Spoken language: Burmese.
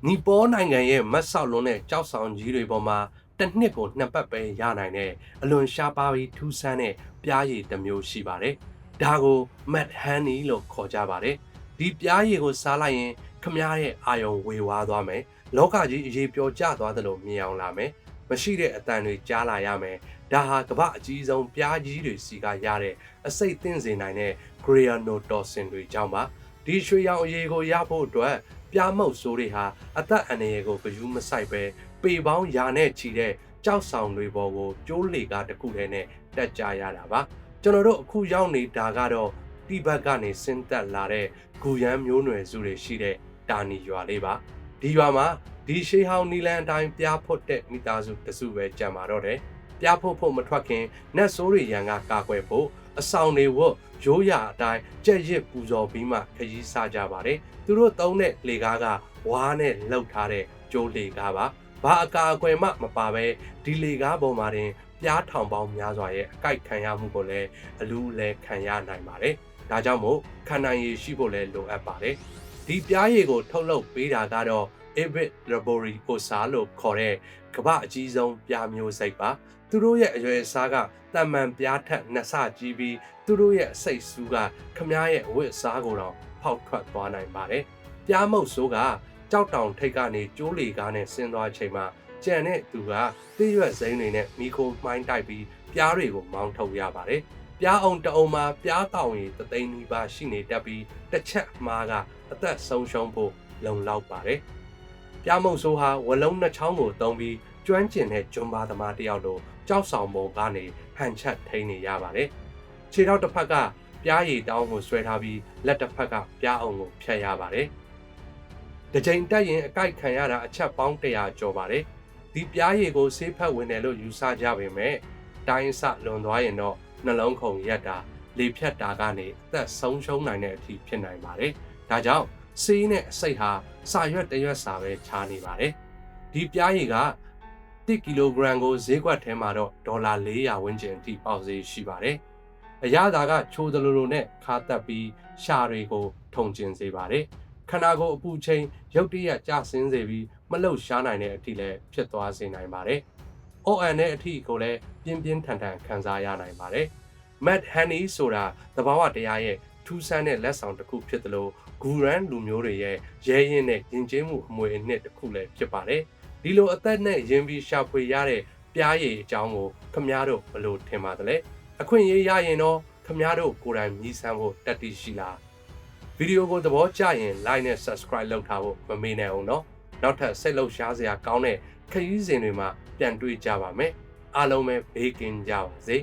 နီပေါနိုင်ငံရဲ့မတ်ဆောက်လုံးနဲ့ကြောက်ဆောင်ကြီးတွေပေါ်မှာတစ်နှစ်ကိုနှစ်ပတ်ပဲရနိုင်တဲ့အလွန်ရှားပါးပြီးထူးဆန်းတဲ့ပြားရည်တစ်မျိုးရှိပါတယ်။ဒါကို Mad Honey လို့ခေါ်ကြပါတယ်။ဒီပြားရည်ကိုစားလိုက်ရင်ခမားရဲ့အာယုံဝေဝါးသွားမယ်။လောကကြီးအရေးပျော်ကျသွားသလိုမြင်အောင်လာမယ်။မရှိတဲ့အတန်တွေကြားလာရမယ်။ဒါဟာကမ္ဘာအကြီးဆုံးပြားကြီးတွေစီကရတဲ့အစိတ်သင့်စေနိုင်တဲ့ Granatoxin တွေကြောင့်ပါ။ဒီရွှေရောင်အရည်ကိုရဖို့အတွက်ပြားမုတ်ဆိုးတွေဟာအသက်အန္တရာယ်ကိုဂရုမစိုက်ပဲပေပေါင်းရာနဲ့ချီတဲ့ကြောက်ဆောင်တွေပေါ်ကိုကျိုးလေကားတစ်ခုတည်းနဲ့တက်ကြရတာပါကျွန်တော်တို့အခုရောက်နေတာကတော့တိဘက်ကနေဆင်းသက်လာတဲ့ဂူရန်မျိုးနွယ်စုတွေရှိတဲ့တာနီရွာလေးပါဒီရွာမှာဒီရှေးဟောင်းနီလန်အတိုင်းပြားဖွတ်တဲ့မိသားစုတစုပဲကြံပါတော့တယ်ပြားဖို့မထွက်ခင်နတ်ဆိုးတွေရန်ကကာကွယ်ဖို့အဆောင်တွေဝတ်ရိုးရာအတိုင်းကြက်ရစ်ပူဇော်ပြီးမှခရီးစားကြပါတယ်သူတို့သုံးတဲ့လေကားကဝါးနဲ့လှုပ်ထားတဲ့ကျိုးလေကားပါဘာအကာအကွယ်မှမပါပဲဒီလေကားပေါ်မှာတင်ပြားထောင်ပေါင်းများစွာရဲ့အကိုက်ခံရမှုကိုလည်းအလူးလဲခံရနိုင်ပါတယ်ဒါကြောင့်မို့ခံနိုင်ရည်ရှိဖို့လည်းလိုအပ်ပါတယ်ဒီပြားရည်ကိုထုတ်လုပ်ပေးတာကတော့ Ibis Laboricosa လို့ခေါ်တဲ့ကမ္ဘာအကြီးဆုံးပြားမျိုးစိတ်ပါသူတို့ရဲ့အရွယ်အစားကတမန်ပြားထက်နှစ်ဆကြီးပြီးသူတို့ရဲ့အစိတ်ဆူးကခမားရဲ့အဝတ်အစားကိုတော့ဖောက်ထွက်သွားနိုင်ပါတယ်ပြားမုတ်ဆိုးကကြောက်တောင်ထိတ်ကနေကျိုးလေကားနဲ့ဆင်းသွားချိန်မှာကြံတဲ့သူကသိရွက်စိမ်းတွေနဲ့မိခိုးမှိုင်းတိုက်ပြီးပြားတွေကိုမောင်းထုတ်ရပါတယ်ပြားအောင်တအုံမှာပြားတောင်ရည်တသိန်းနီးပါးရှိနေတတ်ပြီးတစ်ချက်မှားကအသက်ဆုံးရှုံးဖို့လုံလောက်ပါတယ်ပြားမုတ်ဆိုးဟာဝလုံးနှစ်ချောင်းကိုတုံးပြီးကျွမ်းကျင်တဲ့ဂျွန်ဘာသမားတစ်ယောက်လိုကြောက်ဆောင်ပုံကနေဟန်ချက်ထိန်းနေရပါတယ်ခြေထောက်တစ်ဖက်ကပြားရည်တောင်းကိုဆွဲထားပြီးလက်တစ်ဖက်ကပြားအောင်ကိုဖြတ်ရပါတယ်တကြိမ်တက်ရင်အကိုက်ခံရတာအချက်ပေါင်း100ကျော်ပါတယ်ဒီပြားရည်ကိုဆေးဖက်ဝင်တယ်လို့ယူဆကြပေမဲ့တိုင်းဆလွန်သွားရင်တော့နှလုံးခုန်ရက်တာလေဖြတ်တာကနေအသက်ဆုံးရှုံးနိုင်တဲ့အထိဖြစ်နိုင်ပါတယ်ဒါကြောင့်ဆေးနဲ့အစိတ်ဟာစာရွက်တရွက်စာပဲခြားနေပါတယ်ဒီပြားရည်က1ကီလိုဂရမ်ကိုဈေးကွက်ထဲမှာတော့ဒေါ်လာ400ဝန်းကျင်အထိပေါက်ဈေးရှိပါတယ်အရသာကချိုးသလိုလိုနဲ့ခါတက်ပြီးရှာတွေကိုထုံကျင်စေပါတယ်ခန္ဓာကိုယ်အပူချိန်ရုတ်တရက်ကျဆင်းစေပြီးမလှုပ်ရှားနိုင်တဲ့အထိလည်းဖြစ်သွားစေနိုင်ပါတယ်။အော်အန်တဲ့အထိကိုလည်းပြင်းပြင်းထန်ထန်ခံစားရနိုင်ပါတယ်။ Mad Honey ဆိုတာသဘာဝတရားရဲ့ထူးဆန်းတဲ့လက်ဆောင်တစ်ခုဖြစ်တယ်လို့ဂူရန်လူမျိုးတွေရဲ့ရဲရင်နဲ့ယဉ်ကျေးမှုအမွေအနှစ်တစ်ခုလည်းဖြစ်ပါတယ်။ဒီလိုအသက်နဲ့ယဉ်ပြီးရှာဖွေရတဲ့ပြားရည်အကြောင်းကိုခမားတို့ဘယ်လိုထင်ပါသလဲ။အခွင့်အရေးရရင်တော့ခမားတို့ကိုယ်တိုင်မြည်ဆန်းဖို့တတ်သိရှိလားဗီဒီယိုကိုသဘောကျရင် like နဲ့ subscribe လုပ်ထားဖို့မမေ့နိုင်အောင်နော်နောက်ထပ်စိတ်လှုပ်ရှားစရာကောင်းတဲ့ခရီးစဉ်တွေမှာပြန်တွေ့ကြပါမယ်အားလုံးပဲဘေးကင်းကြပါစေ